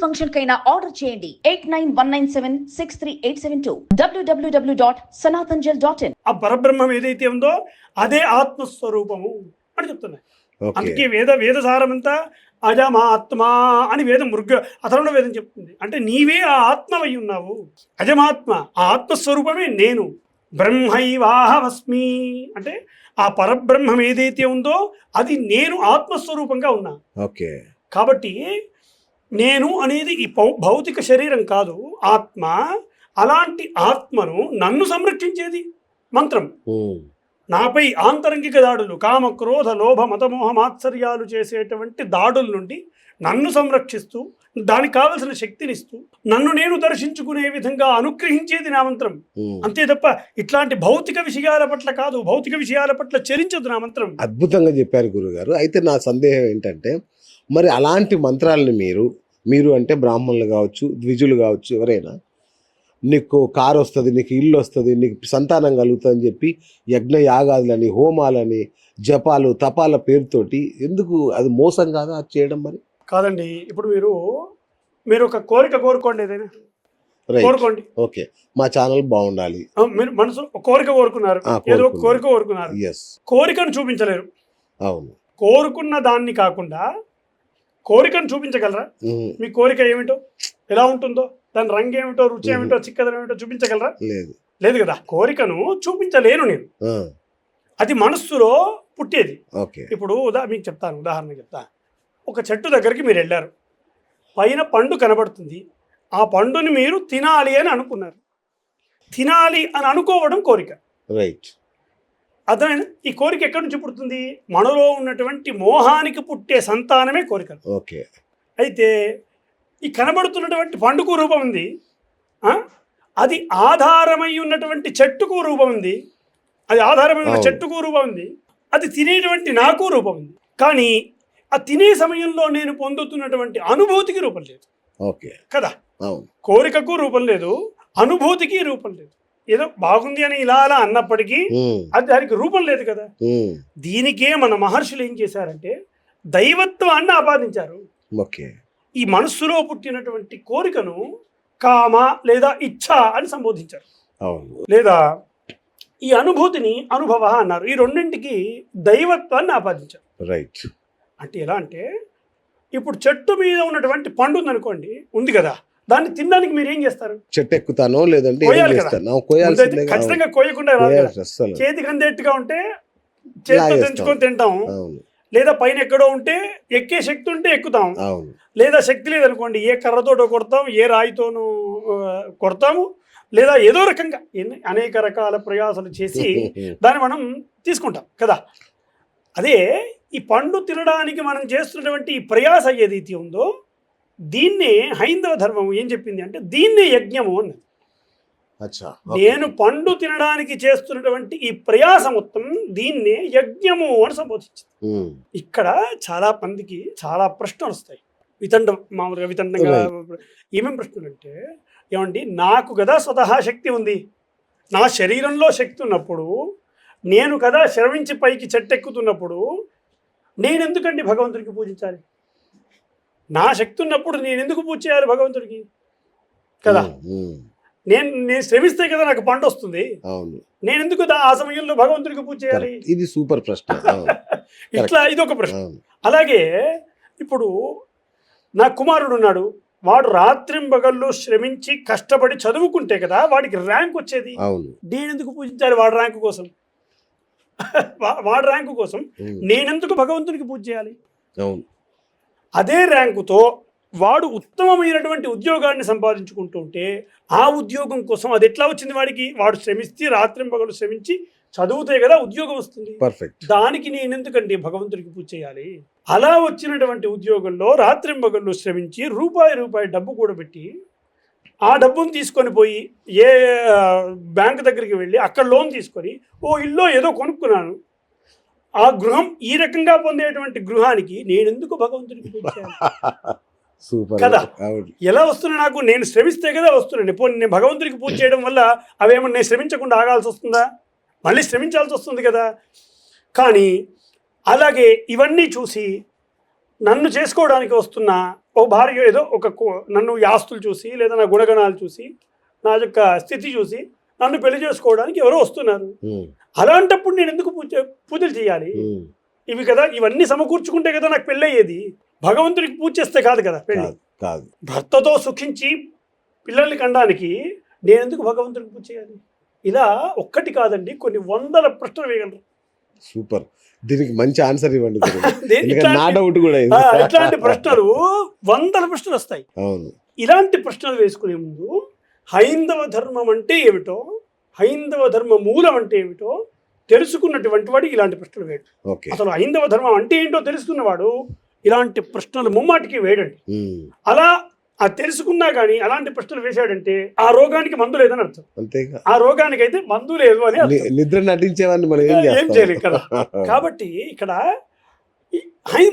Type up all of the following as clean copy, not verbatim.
Function కైనా order చేయండి 8919763872 www.sanatanjal.in. ఆ పరబ్రహ్మం ఏదైతే ఉందో అదే ఆత్మస్వరూపము అని చెప్తున్నాయి. అందుకే వేదసారమంతా అజమాత్మా అని వేదం అథర్వణ వేదం చెప్తుంది. అంటే నీవే ఆ ఆత్మవై ఉన్నావు. అజమాత్మ ఆ ఆత్మస్వరూపమే నేను. బ్రహ్మైవాహమస్మి అంటే ఆ పరబ్రహ్మం ఏదైతే ఉందో అది నేను ఆత్మస్వరూపంగా ఉన్నా. ఓకే. కాబట్టి నేను అనేది ఈ భౌతిక శరీరం కాదు, ఆత్మ. అలాంటి ఆత్మను నన్ను సంరక్షించేది మంత్రం. నాపై ఆంతరంగిక దాడులు, కామ క్రోధ లోభ మతమోహ మాత్సర్యాలు చేసేటువంటి దాడుల నుండి నన్ను సంరక్షిస్తూ దానికి కావలసిన శక్తినిస్తూ నన్ను నేను దర్శించుకునే విధంగా అనుగ్రహించేది నా మంత్రం. అంతే తప్ప ఇట్లాంటి భౌతిక విషయాల పట్ల కాదు, భౌతిక విషయాల పట్ల చరించదు నా మంత్రం. అద్భుతంగా చెప్పారు గురుగారు. అయితే నా సందేహం ఏంటంటే, మరి అలాంటి మంత్రాలను మీరు అంటే బ్రాహ్మణులు కావచ్చు, ద్విజులు కావచ్చు, ఎవరైనా నీకు కారు వస్తుంది, నీకు ఇల్లు వస్తుంది, నీకు సంతానం కలుగుతుంది అని చెప్పి యజ్ఞ యాగాదులని, హోమాలని, జపాలు తపాల పేరుతోటి ఎందుకు? అది మోసం కాదా అది చేయడం? మరి కాదండి. ఇప్పుడు మీరు ఒక కోరిక కోరుకోండి, ఏదైనా కోరుకోండి. ఓకే, మా ఛానల్ బాగుండాలి, మీరు మనసు కోరిక కోరుకున్నారు, ఏదో కోరిక కోరుకున్నారు, కోరికను చూపించలేరు. అవును. కోరుకున్న దాన్ని కాకుండా కోరికను చూపించగలరా? మీ కోరిక ఏమిటో, ఎలా ఉంటుందో, దాని రంగు ఏమిటో, రుచి ఏమిటో, చిక్కదనం ఏమిటో చూపించగలరా? లేదు కదా. కోరికను చూపించలేను నేను. అది మనస్సులో పుట్టేది. ఇప్పుడు మీకు చెప్తాను, ఉదాహరణ చెప్తా. ఒక చెట్టు దగ్గరికి మీరు వెళ్ళారు, పైన పండు కనబడుతుంది, ఆ పండుని మీరు తినాలి అని అనుకున్నారు. తినాలి అని అనుకోవడం కోరిక. రైట్. అర్థమైనా? ఈ కోరిక ఎక్కడి నుంచి పుడుతుంది? మనలో ఉన్నటువంటి మోహానికి పుట్టే సంతానమే కోరిక. ఓకే. అయితే ఈ కనబడుతున్నటువంటి పండుకు రూపం ఉంది, అది ఆధారమై ఉన్నటువంటి చెట్టుకు రూపం ఉంది, అది ఆధారమై ఉన్న చెట్టుకు రూపం ఉంది, అది తినేటువంటి నాకు రూపం ఉంది. కానీ ఆ తినే సమయంలో నేను పొందుతున్నటువంటి అనుభూతికి రూపం లేదు. ఓకే కదా. కోరికకు రూపం లేదు, అనుభూతికి రూపం లేదు. ఏదో బాగుంది అని ఇలా అలా అన్నప్పటికీ అది దానికి రూపం లేదు కదా. దీనికే మన మహర్షులు ఏం చేశారంటే దైవత్వాన్ని ఆపాదించారు. ఈ మనస్సులో పుట్టినటువంటి కోరికను కామ లేదా ఇచ్ఛ అని సంబోధించారు, లేదా ఈ అనుభూతిని అనుభవ అన్నారు. ఈ రెండింటికి దైవత్వాన్ని ఆపాదించారు. రైట్. అంటే ఎలా అంటే, ఇప్పుడు చెట్టు మీద ఉన్నటువంటి పండు ఉందనుకోండి, ఉంది కదా, దాన్ని తినడానికి మీరు ఏం చేస్తారు? చెట్టు ఎక్కుతానో లేదంటే ఖచ్చితంగా కోయకుండా చేతికి అందేట్టుగా ఉంటే చేతితో తెంచుకొని తింటాం, లేదా పైన ఎక్కడో ఉంటే ఎక్కే శక్తి ఉంటే ఎక్కుతాం, లేదా శక్తి లేదనుకోండి ఏ కర్రతోటో కొడతాం, ఏ రాయితోనూ కొడతాము, లేదా ఏదో రకంగా అనేక రకాల ప్రయాసాలు చేసి దాన్ని మనం తీసుకుంటాం కదా. అదే ఈ పండు తినడానికి మనం చేస్తున్నటువంటి ఈ ప్రయాస ఏదైతే ఉందో దీన్నే హైందవ ధర్మం ఏం చెప్పింది అంటే దీన్నే యజ్ఞము అన్నది. నేను పండు తినడానికి చేస్తున్నటువంటి ఈ ప్రయాస మొత్తం దీన్నే యజ్ఞము అని సంబోధించింది. ఇక్కడ చాలా మందికి చాలా ప్రశ్నలు వస్తాయి, మామూలుగా వితండంగా. ఏమేమి ప్రశ్నలు అంటే, ఏమండి నాకు కదా స్వతహా శక్తి ఉంది, నా శరీరంలో శక్తి ఉన్నప్పుడు, నేను కదా శ్రవించి పైకి చెట్టెక్కుతున్నప్పుడు నేను ఎందుకండి భగవంతుడికి పూజించాలి? నా శక్తి ఉన్నప్పుడు నేను ఎందుకు పూజ చేయాలి భగవంతుడికి కదా? నేను శ్రమిస్తే కదా నాకు పంట వస్తుంది, నేను ఎందుకు ఆ సమయంలో భగవంతుడికి పూజ చేయాలి? ఇది సూపర్ ప్రశ్న. ఇట్లా ఇదొక ప్రశ్న. అలాగే ఇప్పుడు నా కుమారుడు ఉన్నాడు, వాడు రాత్రింబగళ్ళు శ్రమించి కష్టపడి చదువుకుంటే కదా వాడికి ర్యాంక్ వచ్చేది. నేను ఎందుకు పూజించాలి వాడి ర్యాంకు కోసం? వాడి ర్యాంకు కోసం నేనెందుకు భగవంతునికి పూజ చేయాలి? అదే ర్యాంకుతో వాడు ఉత్తమమైనటువంటి ఉద్యోగాన్ని సంపాదించుకుంటుంటే ఆ ఉద్యోగం కోసం అది ఎట్లా వచ్చింది వాడికి? వాడు శ్రమిస్తే రాత్రింబగళ్ళు శ్రమించి చదువుతే కదా ఉద్యోగం వస్తుంది. దానికి నేను ఎందుకండి భగవంతుడికి పూజ చేయాలి? అలా వచ్చినటువంటి ఉద్యోగంలో రాత్రింబగళ్ళు శ్రమించి రూపాయి డబ్బు కూడబెట్టి ఆ డబ్బును తీసుకొని పోయి ఏ బ్యాంక్ దగ్గరికి వెళ్ళి అక్కడ లోన్ తీసుకొని ఓ ఇల్లు ఏదో కొనుక్కున్నాను, ఆ గృహం ఈ రకంగా పొందేటువంటి గృహానికి నేనెందుకు భగవంతుడికి పూజ చేయాలి కదా? ఎలా వస్తున్నా నాకు? నేను శ్రమిస్తే కదా వస్తున్నాను. ఇప్పుడు నేను భగవంతుడికి పూజ చేయడం వల్ల అవేమన్నా నేను శ్రమించకుండా ఆగాల్సి వస్తుందా? మళ్ళీ శ్రమించాల్సి వస్తుంది కదా. కానీ అలాగే ఇవన్నీ చూసి నన్ను చేసుకోవడానికి వస్తున్న ఓ భార్య ఏదో నన్ను ఈ ఆస్తులు చూసి లేదా నా గుణగణాలు చూసి నా యొక్క స్థితి చూసి నన్ను పెళ్లి చేసుకోవడానికి ఎవరో వస్తున్నారు. అలాంటప్పుడు నేను ఎందుకు పూజలు చేయాలి? ఇవి కదా, ఇవన్నీ సమకూర్చుకుంటే కదా నాకు పెళ్ళి అయ్యేది. భగవంతుడికి పూజ చేస్తే కాదు కదా పెళ్ళి. భర్తతో సుఖించి పిల్లల్ని కనడానికి నేను ఎందుకు భగవంతుడికి పూజ చేయాలి? ఇలా ఒక్కటి కాదండి, కొన్ని వందల ప్రశ్నలు వేయగలరు. సూపర్, దీనికి మంచి ఆన్సర్ ఇవ్వండి. నా డౌట్ కూడా ఇట్లాంటి ప్రశ్నలు వందల ప్రశ్నలు వస్తాయి. ఇలాంటి ప్రశ్నలు వేసుకునే ముందు హైందవ ధర్మం అంటే ఏమిటో, హైందవ ధర్మ మూలం అంటే ఏమిటో తెలుసుకున్నటువంటి వాడు ఇలాంటి ప్రశ్నలు వేయడు. అసలు హైందవ ధర్మం అంటే ఏంటో తెలుసుకున్నవాడు ఇలాంటి ప్రశ్నలు ముమ్మాటికి వేయడండి. అలా తెలుసుకున్నా కానీ అలాంటి ప్రశ్నలు వేసాడంటే ఆ రోగానికి మందు లేదని అర్థం. ఆ రోగానికి అయితే మందు లేదు అని నిద్ర నటించేవాడిని మనం ఏం చేయలేదు కదా. కాబట్టి ఇక్కడ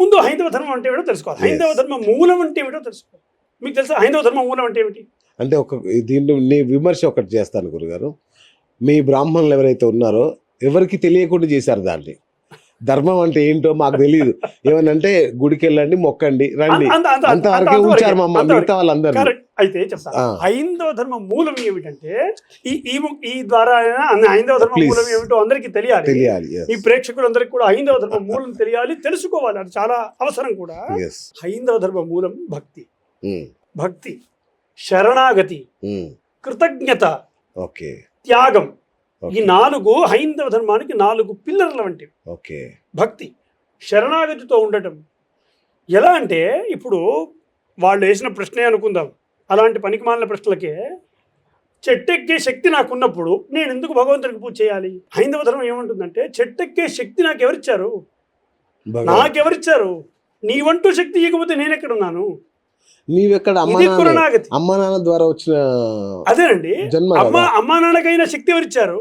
ముందు హైందవ ధర్మం అంటే ఏమిటో తెలుసుకోవాలి. హైందవ ధర్మ మూలం అంటే ఏమిటో తెలుసుకోవాలి. మీకు తెలుసా హైందవ ధర్మ మూలం అంటే ఏమిటి? అంటే దీన్ని నీ విమర్శ ఒకటి చేస్తాను గురుగారు. మీ బ్రాహ్మణులు ఎవరైతే ఉన్నారో ఎవరికి తెలియకుండా చేశారు దాన్ని. ధర్మం అంటే ఏంటో మాకు తెలియదు, ఏమనంటే గుడికి వెళ్ళండి, మొక్కండి, రండి, అంతవరకే ఉంచారు మమ్మల్ని, మిగతా వాళ్ళందరూ. అయితే చెప్తా, హైందవ ధర్మ మూలం ఏమిటంటే ఈ ద్వారా హైందవ ధర్మ మూలం ఏమిటో అందరికీ తెలియాలి. ఈ ప్రేక్షకులందరికీ కూడా హైందవ ధర్మ మూలం తెలియాలి, తెలుసుకోవాలి. అది చాలా అవసరం కూడా. హైందవ ధర్మ మూలం భక్తి, భక్తి, శరణాగతి, కృతజ్ఞత, త్యాగం. ఈ 4 హైందవ ధర్మానికి 4 పిల్లర్ల వంటివి. భక్తి, శరణాగతితో ఉండటం. ఎలా అంటే ఇప్పుడు వాళ్ళు వేసిన ప్రశ్నే అనుకుందాం, అలాంటి పనికిమాలిన ప్రశ్నలకే చెట్టెక్కే శక్తి నాకున్నప్పుడు నేను ఎందుకు భగవంతుడికి పూజ చేయాలి? హైందవ ధర్మం ఏమంటుందంటే చెట్టెక్కే శక్తి నాకు ఎవరిచ్చారు? నాకెవరిచ్చారు? నీవంటూ శక్తి ఇవ్వకపోతే నేను ఎక్కడున్నాను? నీవెక్కడ? అమ్మా నాన్న ద్వారా వచ్చిన అదేనండి. అమ్మా నాన్నకైనా శక్తి ఎవరిచ్చారు?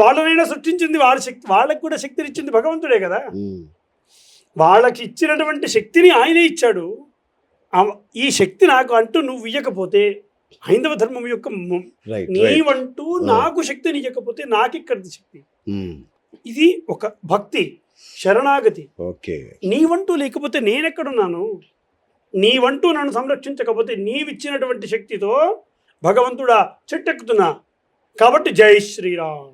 వాళ్ళనైనా సృష్టించింది వాళ్ళ శక్తి, వాళ్ళకి కూడా శక్తిని ఇచ్చింది భగవంతుడే కదా. వాళ్ళకి ఇచ్చినటువంటి శక్తిని ఆయనే ఇచ్చాడు. ఈ శక్తి నాకు అంటూ నువ్వు ఇయ్యకపోతే, హైందవ ధర్మం యొక్క నీవంటూ నాకు శక్తిని ఇవ్వకపోతే నాకిక్కడిది శక్తి. ఇది ఒక భక్తి, శరణాగతి. నీవంటూ లేకపోతే నేనెక్కడున్నాను? నీవంటూ నన్ను సంరక్షించకపోతే నీవిచ్చినటువంటి శక్తితో భగవంతుడా చెట్టెక్కుతున్నా, కాబట్టి జై శ్రీరామ్.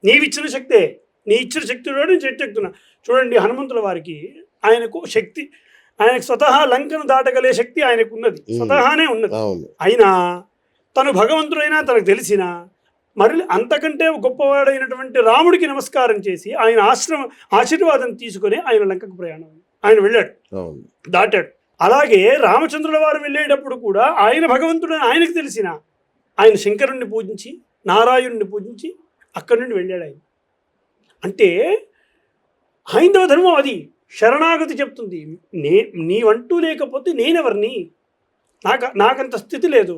నీవిచ్చిన శక్తే, నీ ఇచ్చిన శక్తితో నేను చెట్టెక్కుతున్నా. చూడండి, హనుమంతుల వారికి ఆయనకు శక్తి, ఆయనకు స్వతహా లంకను దాటగలే శక్తి ఆయనకు ఉన్నది, స్వతహానే ఉన్నది. అయినా తను భగవంతుడైనా తనకు తెలిసిన మరి అంతకంటే గొప్పవాడైనటువంటి రాముడికి నమస్కారం చేసి ఆయన ఆశీర్వాదం తీసుకొని ఆయన లంకకు ప్రయాణం ఆయన వెళ్ళాడు, దాటాడు. అలాగే రామచంద్రుల వారు వెళ్ళేటప్పుడు కూడా ఆయన భగవంతుడని ఆయనకు తెలిసిన ఆయన శంకరుణ్ణి పూజించి నారాయణుడిని పూజించి అక్కడి నుండి వెళ్ళాడు ఆయన. అంటే హైందవ ధర్మం అది శరణాగతి చెప్తుంది. నీవంటూ లేకపోతే నేనెవరిని? నాకంత స్థితి లేదు.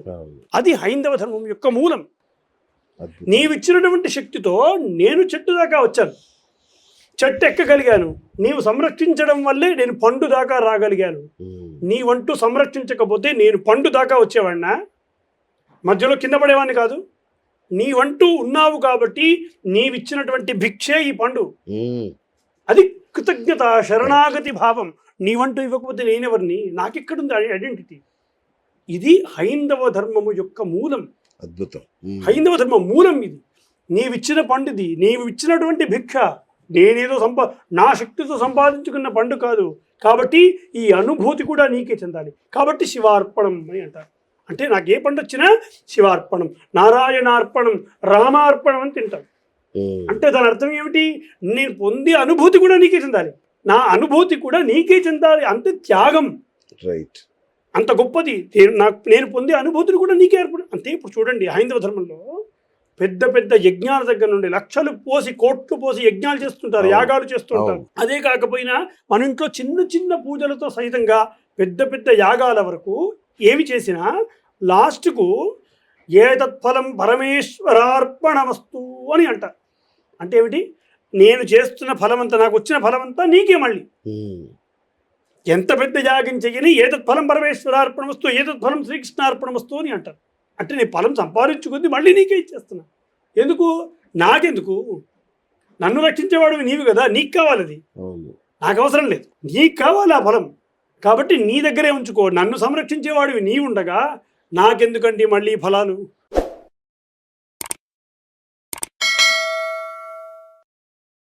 అది హైందవ ధర్మం యొక్క మూలం. నీవిచ్చినటువంటి శక్తితో నేను చెట్టు దాకా వచ్చాను, చెట్టు ఎక్కగలిగాను. నీవు సంరక్షించడం వల్లే నేను పండు దాకా రాగలిగాను. నీవంటూ సంరక్షించకపోతే నేను పండు దాకా వచ్చేవాడినా? మధ్యలో కింద పడేవాడిని కాదు. నీవంటూ ఉన్నావు కాబట్టి నీవిచ్చినటువంటి భిక్షే ఈ పండు. అది కృతజ్ఞత, శరణాగతి భావం. నీవంటూ ఇవ్వకపోతే నేనెవరిని? నాకెక్కడుంది ఐడెంటిటీ? ఇది హైందవ ధర్మము యొక్క మూలం. అద్భుతం. హైందవ ధర్మం మూలం ఇది. నీవిచ్చిన పండుది, నీవు ఇచ్చినటువంటి భిక్ష. నేనేదో నా శక్తితో సంపాదించుకున్న పండు కాదు. కాబట్టి ఈ అనుభూతి కూడా నీకే చెందాలి. కాబట్టి శివార్పణం అని అంటారు. అంటే నాకు ఏ పండు వచ్చినా శివార్పణం, నారాయణార్పణం, రామార్పణం అని తింటాను. అంటే దాని అర్థం ఏమిటి? నేను పొందే అనుభూతి కూడా నీకే చెందాలి, నా అనుభూతి కూడా నీకే చెందాలి. అంతే త్యాగం, అంత గొప్పది. నేను పొందే అనుభూతిని కూడా నీకే ఏర్పడి అంతే. ఇప్పుడు చూడండి, హైందవ ధర్మంలో పెద్ద పెద్ద యజ్ఞాల దగ్గర నుండి లక్షలు పోసి కోట్లు పోసి యజ్ఞాలు చేస్తుంటారు, యాగాలు చేస్తుంటారు. అదే కాకపోయినా మన ఇంట్లో చిన్న చిన్న పూజలతో సహితంగా పెద్ద పెద్ద యాగాల వరకు ఏమి చేసినా లాస్ట్కు ఏతత్ఫలం పరమేశ్వరార్పణమస్తు అని అంటారు. అంటే ఏమిటి? నేను చేస్తున్న ఫలమంతా, నాకు వచ్చిన ఫలమంతా నీకే. మళ్ళీ ఎంత పెద్ద యాగం చెయ్యని ఏతత్ఫలం పరమేశ్వరార్పణమస్తు, ఏతత్ఫలం శ్రీకృష్ణార్పణమస్తు అని అంటారు. అంటే నేను ఫలం సంపాదించుకుంది మళ్ళీ నీకే ఇచ్చేస్తున్నా. ఎందుకు? నాకెందుకు? నన్ను రక్షించేవాడు నీవు కదా, నీకు కావాలది. నాకు అవసరం లేదు, నీకు కావాలి ఆ ఫలం. కాబట్టి నీ దగ్గరే ఉంచుకో, నన్ను సంరక్షించేవాడివి నీ ఉండగా నాకెందుకండి మళ్ళీ ఫలాలు.